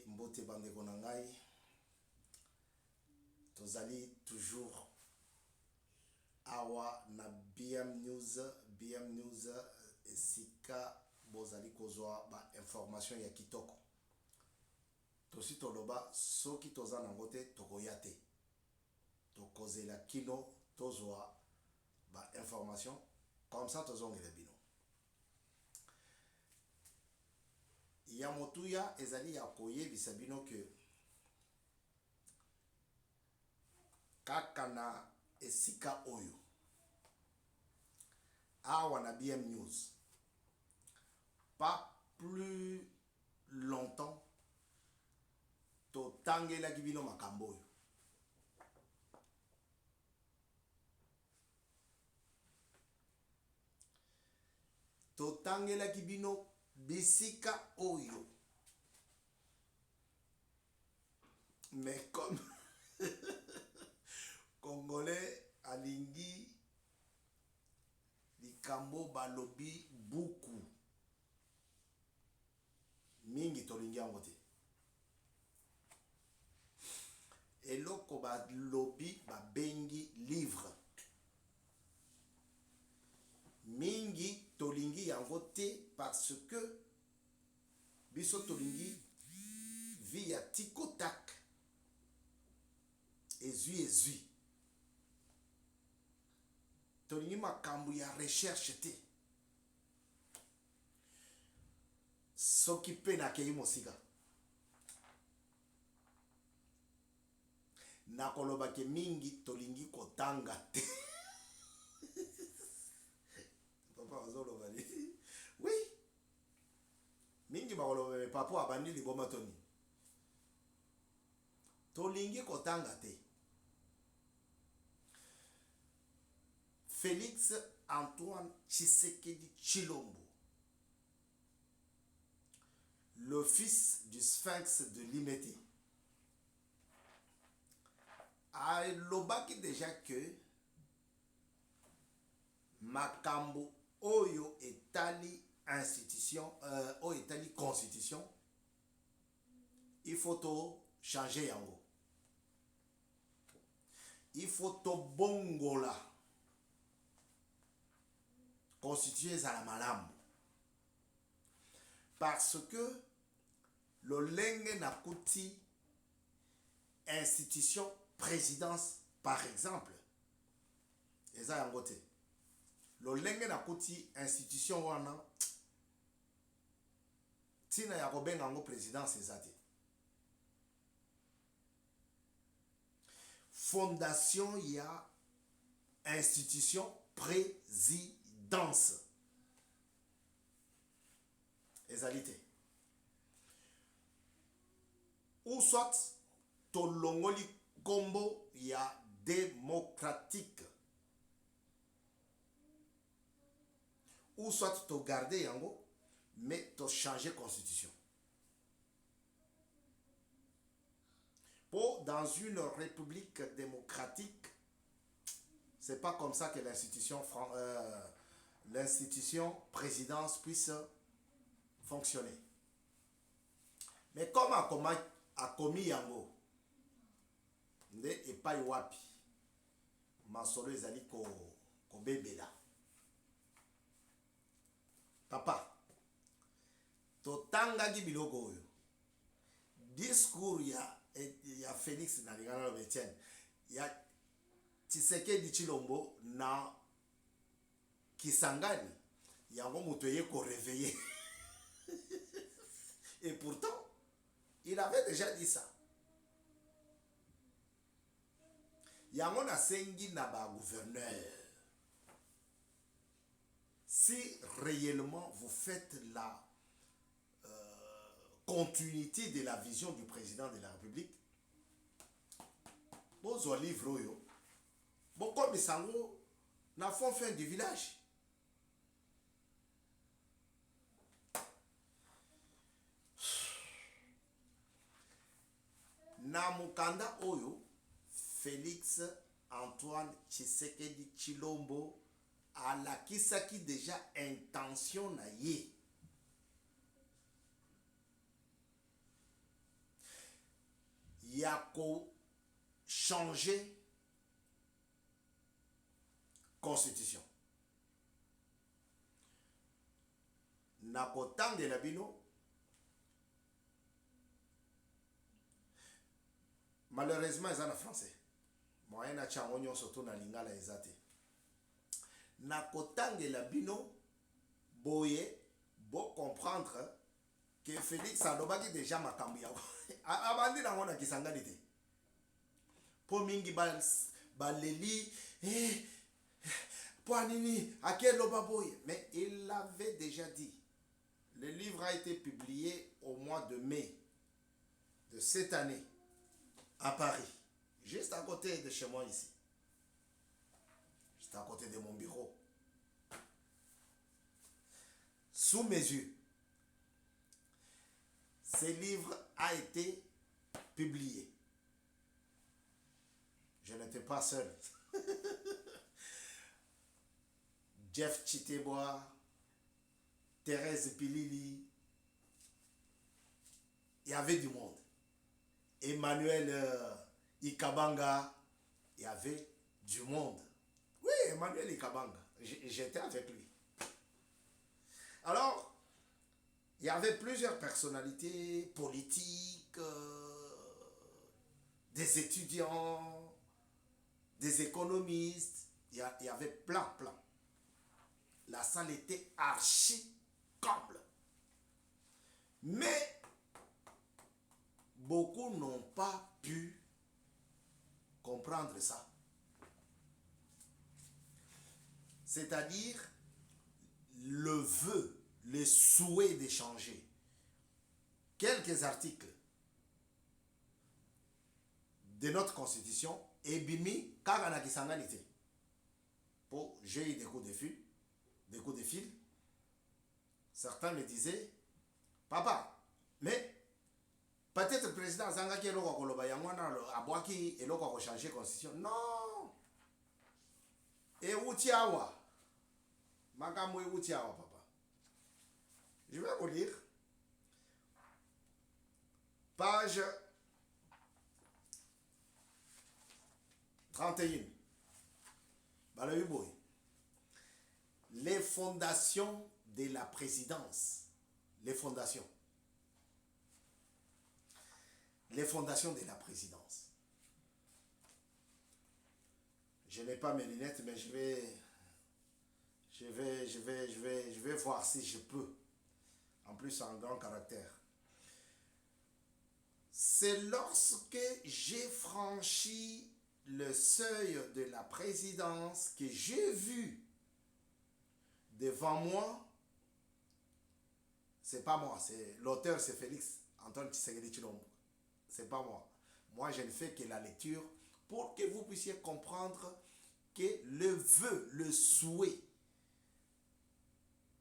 Mbote bandeko na ngai. Tozali toujours awa na BM News esika bozali kozwa ba information ya kitoko. Tosi toloba soki toza nango te tokoya te. Tokozela kino tozwa ba information comme ça tozongela bino. Ya motuya ezali ya koyebisa bino ke kaka na esika oyo awa na BM News, pas plus longtemps totangelaki bino makambo oyo. Totangelaki bino bisika oyo. Mais comme Congolais alingi likambo balobi buku mingi tolingi yango te. Eloko balobi babengi livre mingi tolingi yango te parce que biso tolingi via tikotak ezui tolingi makambo ya recherche te. Soki pe nakei mosika nakoloba ke mingi tolingi kotanga te. Papa ozoloba li oui mingi bakoloba papa abandi liboma toni tolingi kotanga te. Félix Antoine Tshisekedi Tshilombo, le fils du sphinx de Limete, a lobaki déjà que makambo oyo etali institution oyo etali constitution il faut to changer yango, il faut to bongola constituer za malamu parce que le lenge nakuti institution présidence par exemple eza yango te. Le lenge nakuti institution wana tina ya kobenga yango présidence eza te. Fondation ya institution présidence ezali te. Ou soit tolongoli kombo ya démocratique, ou soit to garder yango mais to changer constitution. Pour dans une république démocratique, c'est pas comme ça que l'institution présidence puisse fonctionner. Mais comme a commis yango nde epai wapi masolo ezali ko bebela. Papa totangaki biloko oyo discours ya Félix na lingana lo Etienne ya Tshisekedi Tshilombo na Kisangani yango moto ye ko réveiller. Et pourtant il avait déjà dit ça. Yango na sengi na ba gouverneur, si réellement vous faites la continuité de la vision du président de la République, bozo livre yo boko misango na fond fin du village. Na mukanda oyo Félix Antoine Tshisekedi Tshilombo alakisaki déjà intention na ye y a changer constitution. Na kotangela bino malheureusement ils en français. Moyen na chango nyonso to na lingala ezate. Na kotangela bino boye bo comprendre que Félix alobaki déjà makambo ya abandi nango na kisangani te. Po mingi baleli po anini akeloba boye, mais il l'avait déjà dit. Le livre a été publié au mois de mai de cette année à Paris, juste à côté de chez moi ici, juste à côté de mon bureau, sous mes yeux. Ce livre a été publié. Je n'étais pas seul. Jeff Chitebois, Thérèse Pilili, il y avait du monde. Emmanuel Ikabanga, il y avait du monde. Oui, Emmanuel Ikabanga, j'étais avec lui. Alors, il y avait plusieurs personnalités politiques, des étudiants, des économistes. Il y avait plein. La salle était archi comble. Mais beaucoup n'ont pas pu comprendre ça. C'est-à-dire le vœu, le souhait d'échanger quelques articles de notre constitution et bimi kagana kisanganité. Pour j'ai eu des coups de fil. Certains me disaient, papa, mais peut-être le président Zangaki est là changer la constitution. Non. Et Outiawa. Makamou et Outiawa, papa. Je vais vous lire. Page 31. Balaïboui. Les fondations de la présidence. Les fondations de la présidence. Je n'ai pas mes lunettes, mais je vais voir si je peux. En plus, en grand caractère. C'est lorsque j'ai franchi le seuil de la présidence que j'ai vu devant moi. C'est pas moi, c'est l'auteur, c'est Félix Antoine Tshisekedi Tshilombo. C'est pas moi. Moi, je ne fais que la lecture pour que vous puissiez comprendre que le vœu, le souhait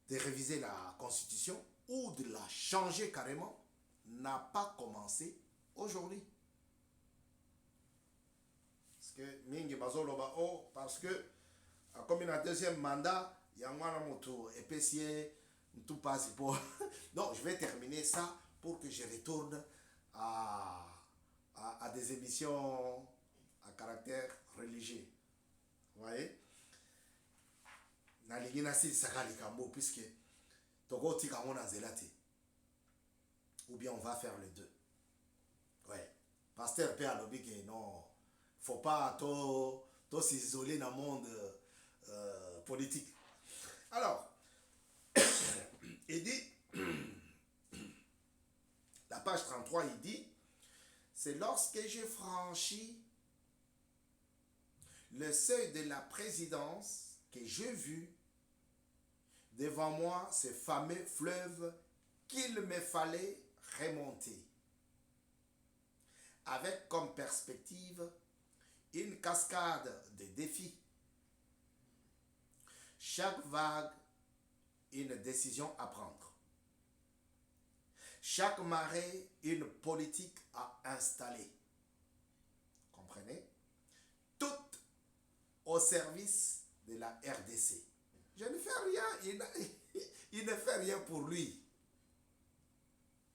de réviser la constitution ou de la changer carrément n'a pas commencé aujourd'hui. Parce que mingi bazoloba parce que comme un deuxième mandat, il y a un moto épicier tout passe pour. Donc je vais terminer ça pour que je retourne à des émissions à caractère religieux. Vous voyez? Puisque ou bien on va faire les deux. Ouais. Pasteur Père Lobi que non, faut pas s'isoler dans le monde politique. Alors, il dit, la page 33, il dit, c'est lorsque j'ai franchi le seuil de la présidence que j'ai vu devant moi ce fameux fleuve qu'il me fallait remonter, avec comme perspective une cascade de défis. Chaque vague, une décision à prendre. Chaque marée, une politique à installer. Comprenez? Tout au service de la RDC. Je ne fais rien, il ne fait rien pour lui.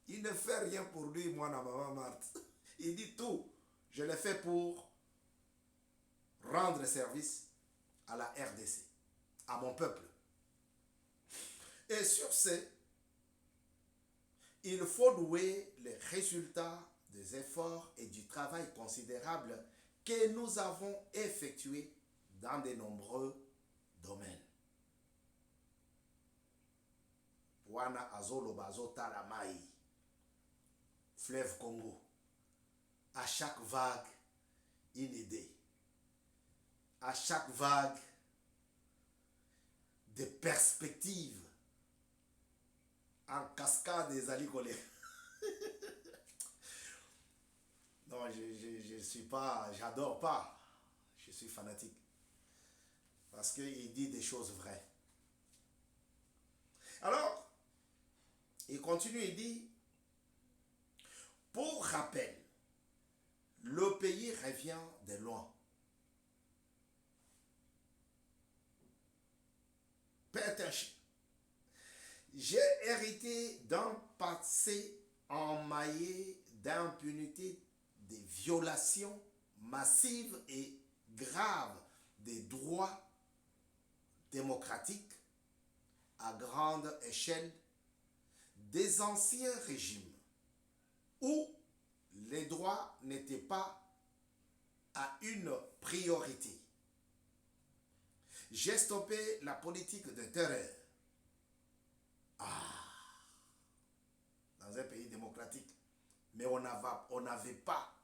Il ne fait rien pour lui, moi, maman Marthe. Il dit tout Je l'ai fait pour rendre service à la RDC, à mon peuple. Et sur ce, il faut louer les résultats des efforts et du travail considérable que nous avons effectués dans de nombreux domaines. Wana azoloba azotala mai, fleuve Congo. À chaque vague, une idée. À chaque vague, des perspectives en cascade des alicolés. Non, je suis pas, j'adore pas. Je suis fanatique. Parce qu'il dit des choses vraies. Alors, il continue, il dit, pour rappel, le pays revient de loin. J'ai hérité d'un passé emmaillé d'impunité, des violations massives et graves des droits démocratiques à grande échelle des anciens régimes où les droits n'étaient pas à une priorité. J'ai stoppé la politique de terreur. Dans un pays démocratique. Mais on n'avait pas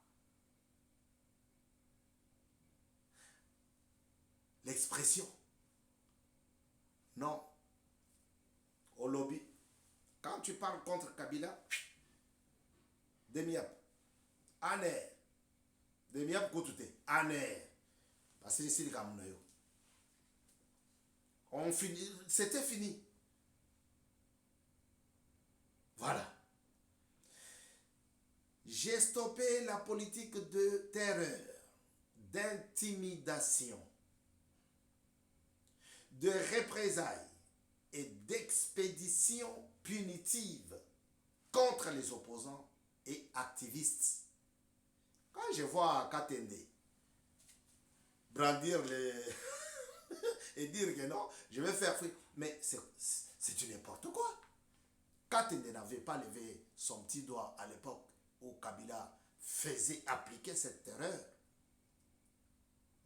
l'expression. Non. Au lobby. Quand tu parles contre Kabila, demi-ap. Aner. Demi-ap koutouté. Aner. Parce que c'est le Cameroun. On finit. C'était fini. Voilà. J'ai stoppé la politique de terreur, d'intimidation, de représailles et d'expéditions punitives contre les opposants et activistes. Quand je vois Katende brandir les et dire que non, je vais faire free, mais c'est du n'importe quoi. Katende n'avait pas levé son petit doigt à l'époque où Kabila faisait appliquer cette terreur.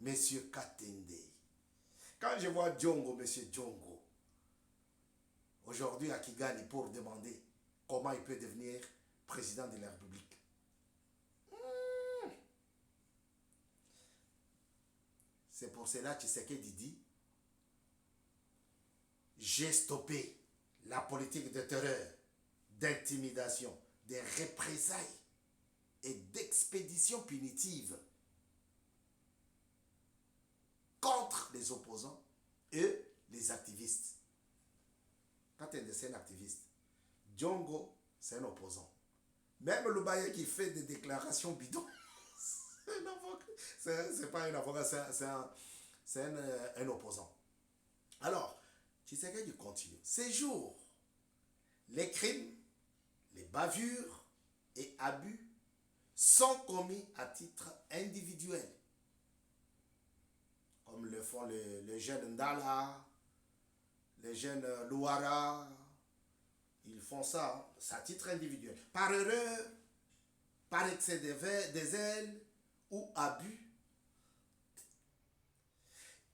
Monsieur Katende. Quand je vois Djongo, monsieur Djongo, aujourd'hui à Kigali pour demander comment il peut devenir président de la République. C'est pour cela que Tshisekedi dit, j'ai stoppé la politique de terreur, d'intimidation, de représailles et d'expéditions punitives contre les opposants et les activistes. Quand c'est un activiste, Djongo, c'est un opposant. Même le baillet qui fait des déclarations bidons, c'est pas un avocat, c'est un opposant. Alors, Tshisekedi continue. Ces jours, les crimes, les bavures et abus sont commis à titre individuel, comme le font les jeunes Ndala, les jeunes Louara. Ils font ça, à titre individuel. Par erreur, par excès des ailes ou abus.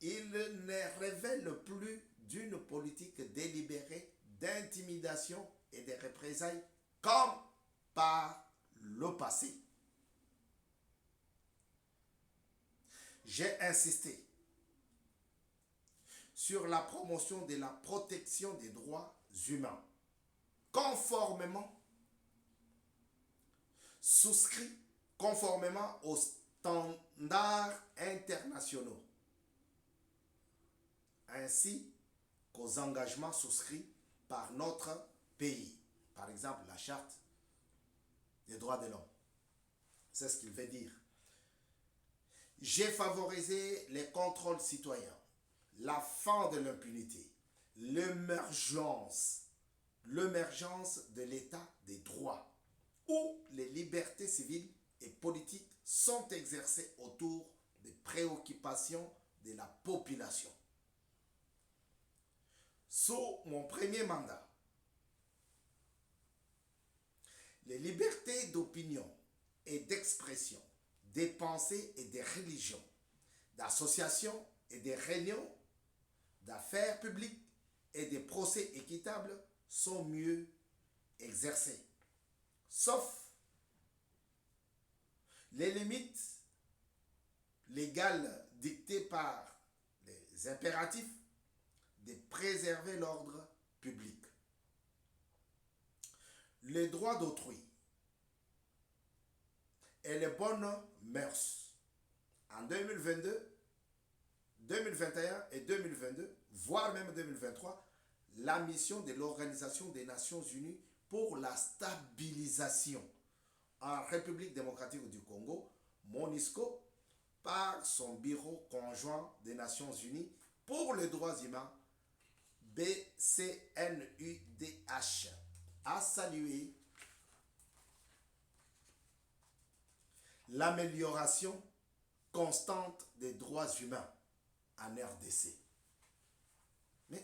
Ils ne révèlent plus d'une politique délibérée d'intimidation et de représailles comme par le passé. J'ai insisté sur la promotion de la protection des droits humains, conformément aux standards internationaux, ainsi qu'aux engagements souscrits par notre pays. Par exemple, la charte des droits de l'homme. C'est ce qu'il veut dire. J'ai favorisé les contrôles citoyens, la fin de l'impunité, l'émergence de l'état des droits, où les libertés civiles et politiques sont exercés autour des préoccupations de la population. Sous mon premier mandat, les libertés d'opinion et d'expression, des pensées et des religions, d'association et des réunions, d'affaires publiques et des procès équitables sont mieux exercées. Sauf les limites légales dictées par les impératifs de préserver l'ordre public. Les droits d'autrui et les bonnes mœurs en 2022, 2021 et 2022, voire même 2023, la mission de l'Organisation des Nations Unies pour la stabilisation en République démocratique du Congo, MONUSCO, par son bureau conjoint des Nations Unies pour les droits humains, BCNUDH, a salué l'amélioration constante des droits humains en RDC. Mais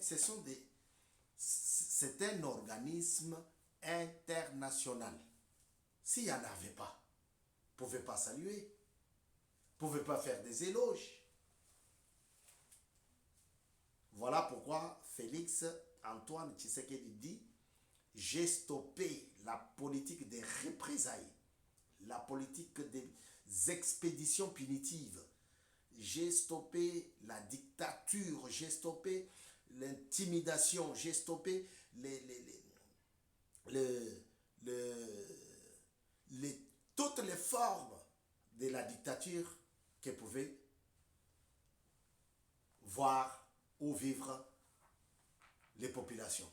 c'est un organisme international. S'il n'y en avait pas, vous ne pouvez pas saluer, vous ne pouvez pas faire des éloges. Voilà pourquoi Félix Antoine Tshisekedi dit: j'ai stoppé la politique des représailles, la politique des expéditions punitives, j'ai stoppé la dictature, j'ai stoppé l'intimidation, j'ai stoppé toutes les formes de la dictature que pouvaient voir ou vivre les populations.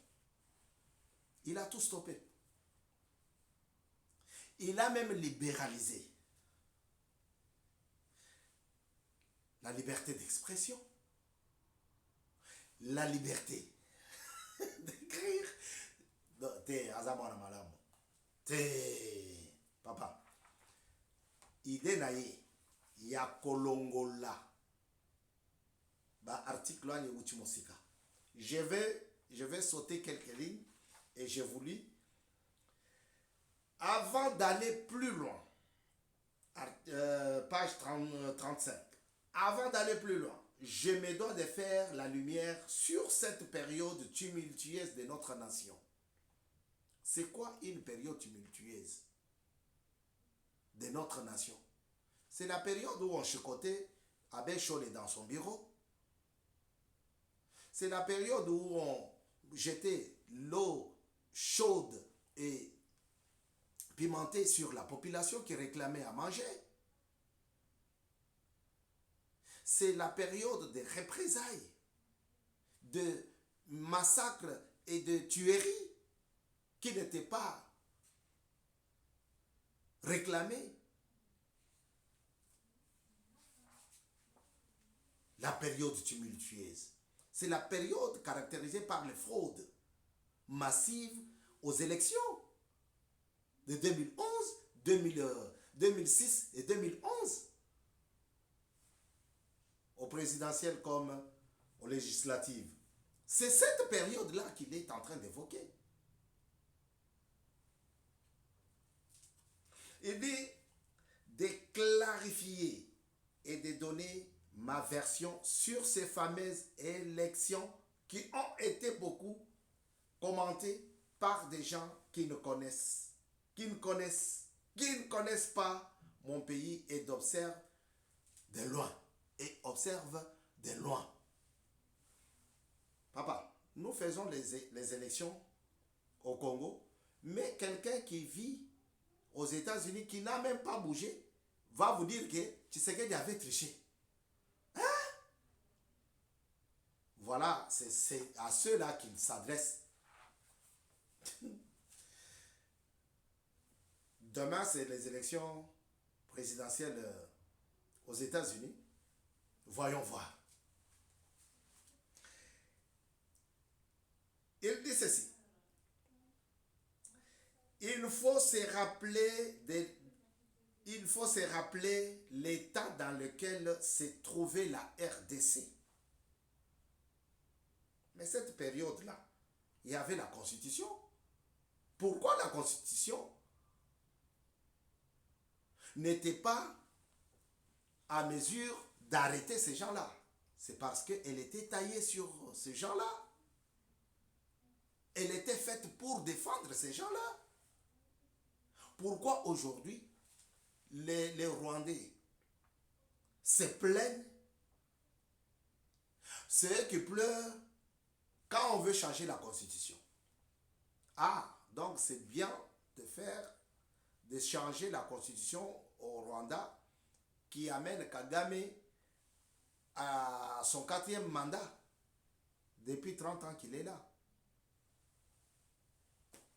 Il a tout stoppé. Il a même libéralisé la liberté d'expression, la liberté d'écrire. Te azamwana malamu. Te papa. Idée naïe ya kolongola ba article wani uchimosika. Je vais sauter quelques lignes et je vous lis. Avant d'aller plus loin, page 35, avant d'aller plus loin, je me dois de faire la lumière sur cette période tumultueuse de notre nation. C'est quoi une période tumultueuse de notre nation? C'est la période où on chicotait Abbé Cholé dans son bureau. C'est la période où on jetait l'eau chaude et pimentée sur la population qui réclamait à manger. C'est la période de représailles, de massacres et de tueries qui n'étaient pas réclamées. La période tumultueuse, c'est la période caractérisée par les fraudes massives aux élections de 2011, 2006 et 2011, aux présidentielles comme aux législatives. C'est cette période-là qu'il est en train d'évoquer. Il dit de clarifier et de donner ma version sur ces fameuses élections qui ont été beaucoup commentées par des gens qui ne connaissent pas mon pays et d'observer de loin. Et observe de loin. Papa, nous faisons les élections au Congo, mais quelqu'un qui vit aux États-Unis, qui n'a même pas bougé, va vous dire que Tshisekedi avait triché. Hein? Voilà, c'est à ceux-là qu'il s'adresse. Demain, c'est les élections présidentielles aux États-Unis. Voyons voir. Il dit ceci. Il faut se rappeler il faut se rappeler l'état dans lequel s'est trouvée la RDC. Mais cette période-là, il y avait la Constitution. Pourquoi la Constitution n'était pas à mesure d'arrêter ces gens-là? C'est parce qu'elle était taillée sur ces gens-là. Elle était faite pour défendre ces gens-là. Pourquoi aujourd'hui les Rwandais se plaignent? C'est eux qui pleurent quand on veut changer la constitution. Ah, donc c'est bien de changer la constitution au Rwanda qui amène Kagame à son 4e mandat depuis 30 ans qu'il est là.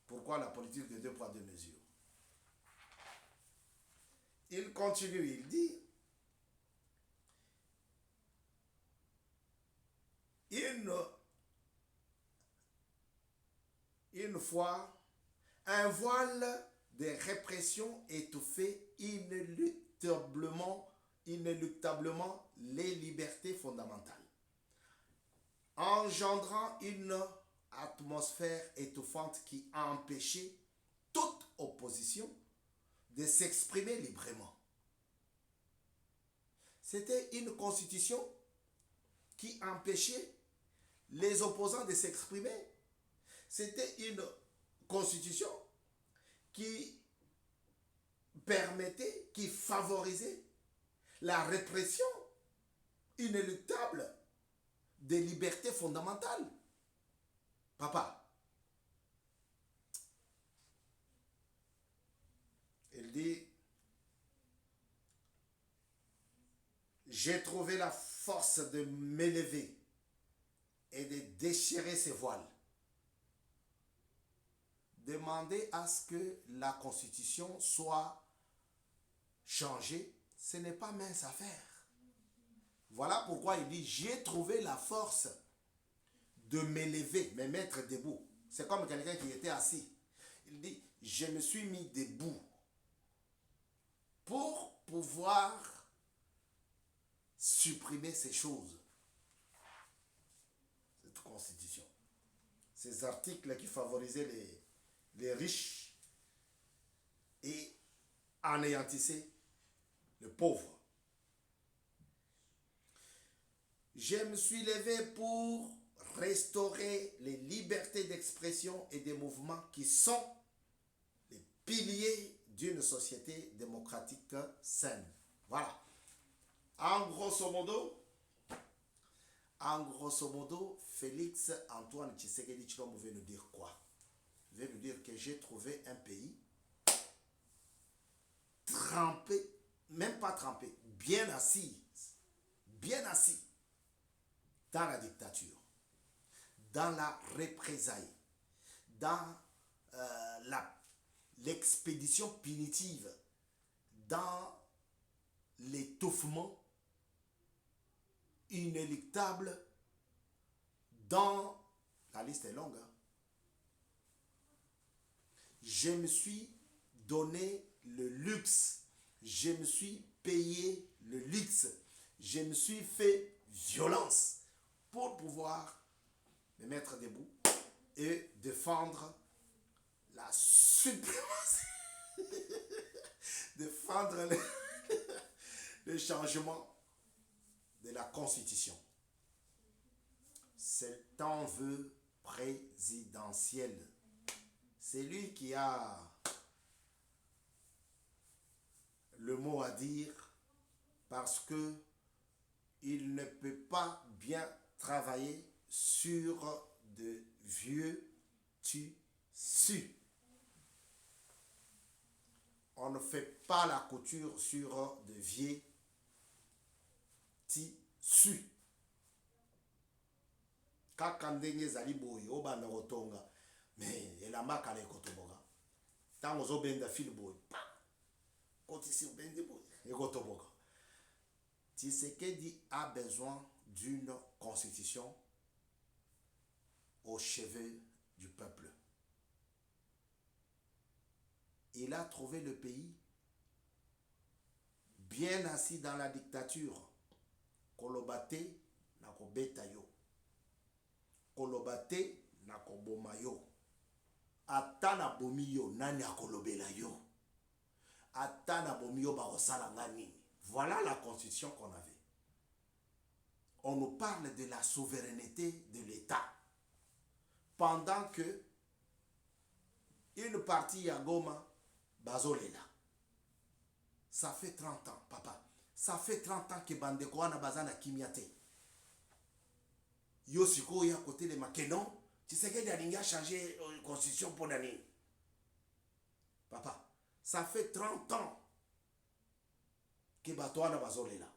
Pourquoi la politique de 2 poids 2 mesures? Il continue, il dit, une fois, un voile de répression étouffait inéluctablement les libertés fondamentales, engendrant une atmosphère étouffante qui a empêché toute opposition de s'exprimer librement. C'était une constitution qui empêchait les opposants de s'exprimer. C'était une constitution qui permettait, qui favorisait la répression inéluctable des libertés fondamentales. Papa, il dit, j'ai trouvé la force de m'élever et de déchirer ces voiles. Demander à ce que la constitution soit changée, ce n'est pas mince affaire. Voilà pourquoi il dit, j'ai trouvé la force de m'élever, me mettre debout. C'est comme quelqu'un qui était assis. Il dit, je me suis mis debout pour pouvoir supprimer ces choses. Cette constitution. Ces articles qui favorisaient les riches et anéantissaient les pauvres. Je me suis levé pour restaurer les libertés d'expression et de mouvement qui sont les piliers d'une société démocratique saine. Voilà. En grosso modo, Félix Antoine Tshisekedi Tshilombo veut nous dire quoi? Il veut nous dire que j'ai trouvé un pays trempé, même pas trempé, bien assis dans la dictature, dans la représailles, dans l'expédition punitive, dans l'étouffement inéluctable, dans la liste est longue. Je me suis donné le luxe, je me suis payé le luxe, je me suis fait violence pour pouvoir me mettre debout et défendre la suprématie, défendre le changement de la Constitution. C'est un vœu présidentiel. C'est lui qui a le mot à dire parce que il ne peut pas bien travailler sur de vieux tissus. On ne fait pas la couture sur de vieux tissus. Kaka ndenge ezali boye obanda kotonga mais elamba kala ekotoboka ntango ozobenda fil boye kotisi obendi boye ekotoboka. Tshisekedi a besoin d'une constitution au chevet du peuple. Il a trouvé le pays bien assis dans la dictature. Kolobate na kobeta yo. Kolobate na koboma yo. Ata na bomi yo nani akolobela yo. Ata na bomi yo bakosala nga nini. Voilà la constitution qu'on avait. On nous parle de la souveraineté de l'État. Pendant que une partie à Goma, bazolela. Ça fait 30 ans, papa. Ça fait 30 ans que Bandeko wana bazana kimiate. Yo siko ya côté de Makenon, tu sais que Dalinga a changé la constitution pour l'année. Papa, ça fait 30 ans que bato wana bazolela.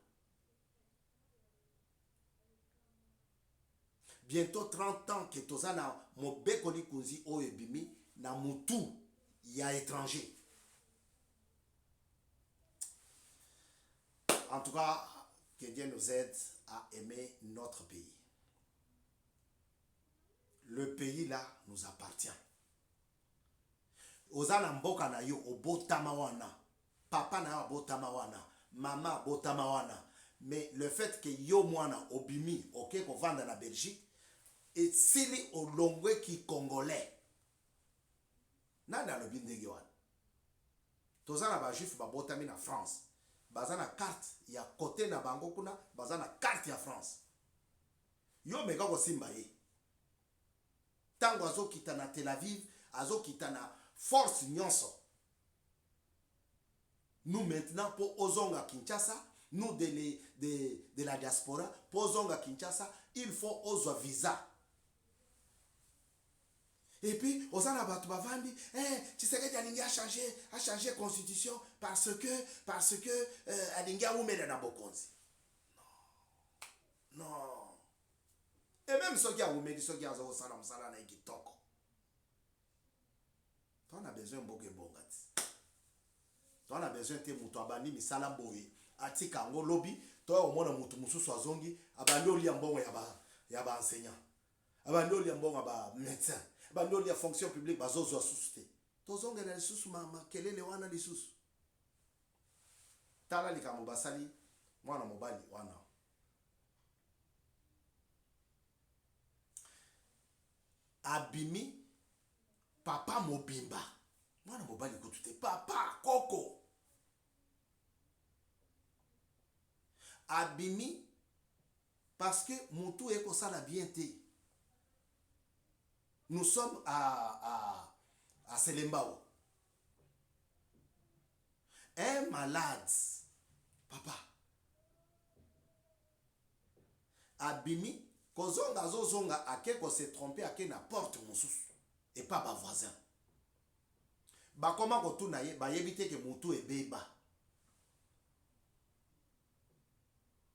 Bientôt 30 ans que tozana mobeko likunzi oyebimi na mutu ya étranger. En tout cas, que Dieu nous aide à aimer notre pays. Le pays là nous appartient. Ozana mboka na yo obotama wana. Papa na yo obotama wana. Mama obotama wana. Mais le fait que yo mwana obimi ok ko vanda na Belgique et sili olongwe ki congolais. Nana lobi ndenge wana. Tozana ba juif ba botami na France. Bazana carte ya côté na bango kuna bazana carte ya France. Yo meka ko simba ye. Tango azo kita na Tel Aviv, azo kita na force nyonso. Nous maintenant pour ozonga Kinshasa, nous de la diaspora, pour ozonga Kinshasa, il faut ozo visa. Et puis, Ozana Batubavandi, Tshisekedi Alingi a changé constitution parce que Alingi a oumé na bokonzi. Non. Non. Et même ceux qui ont oumé, ceux qui ont osala na kitoko. Toi, on a besoin de beaucoup de bongati. Toi, on a besoin de mutu abandi misala boye. Atika ngo lobby, toi au moins mutu mususu azongi, abandi oli ambongo ya ba enseignant. Abandi oli ambongo ba médecin. Bandoli ya fonction publique bazozo asuste. Tozonga na lisusu mama kelele wana lisusu. Tala likambo basali mwana mobali wana. Abimi papa mobimba. Mwana mobali kutute papa koko. Abimi parce que mutu eko sala bien te. Nous sommes à Selembao. Un malade, papa, abimi, kozonga zozonga ake ko se tromper ake na porte mususu et pas ba voisin. Ba koma ko tuna ye ba yebite ke mutu ebeba.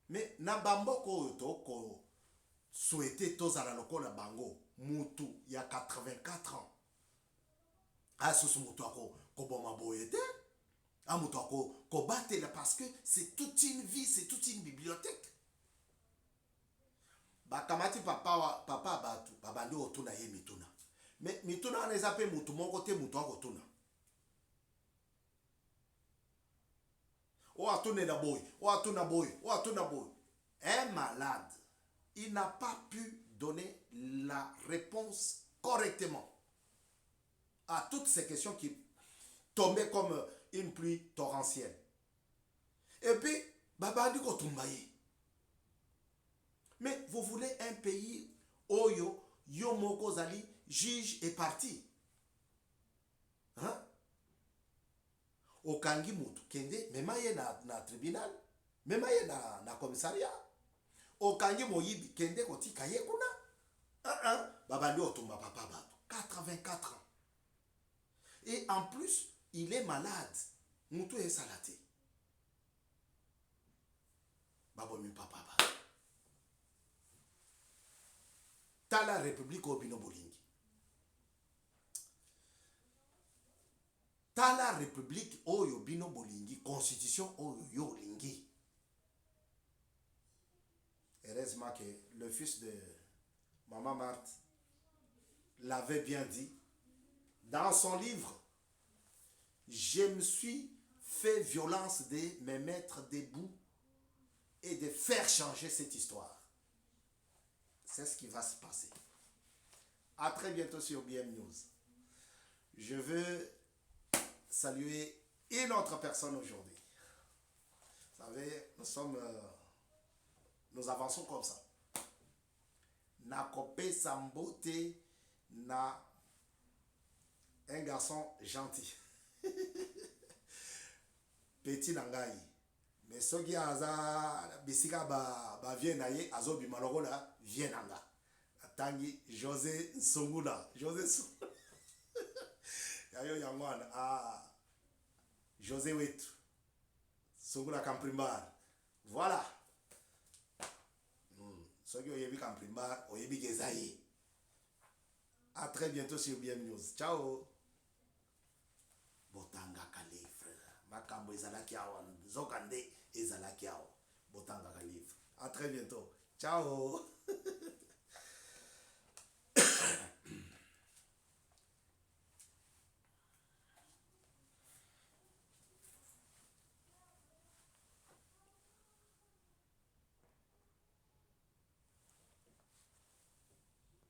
Mais na bamboko to ko souhaiter tozala lokola bango. Mutu il y a 84 ans. Ah, ce mutu ko boma boyete. Ah, mutu ko batela parce que c'est toute une vie, c'est toute une bibliothèque. Ba kamati papa batu, babandi otuna ye mituna. Mais mituna on les appelle mutu moko te mutu akotuna. O atune na boy, o atuna boy, o atuna boy. Un malade, il n'a pas pu donner la réponse correctement à toutes ces questions qui tombaient comme une pluie torrentielle. Et puis, babandi ko tumbaye. Mais vous voulez un pays où yo moko zali juge et parti. Hein? Okangi mutu kende mema ye na tribunal, mema ye na commissariat. Okangi moyibi kende kotika ye kuna. Babandi otumba papa bato 84 ans. Et en plus, il est malade. Mutu est salaté. Babomi papa bato. Tala République Obino Bolingi. Tala République Oyo Bino Bolingi. Constitution Oyo Yo Lingi. Heureusement que le fils de Maman Marthe l'avait bien dit dans son livre. Je me suis fait violence de me mettre debout et de faire changer cette histoire. C'est ce qui va se passer. À très bientôt sur BM News. Je veux saluer une autre personne aujourd'hui. Vous savez, nous avançons comme ça. Na kopé sambote na un garçon gentil. Petit nangai. Mais ce qui a bisika ba vient naie azo bimaloko la vient nanga. Tangi José Songula. José Songula. Yayo yangwana José Wetu. Songula Kamprimbar. Voilà. Ceux qui ont eu Kamprimbar, ont eu Gezaï. À très bientôt sur BM News. Ciao. Botanga Kalifre. Makambo ezalaki awa. Zokande ezalaki awa. Botanga Kalifre. À très bientôt. Ciao.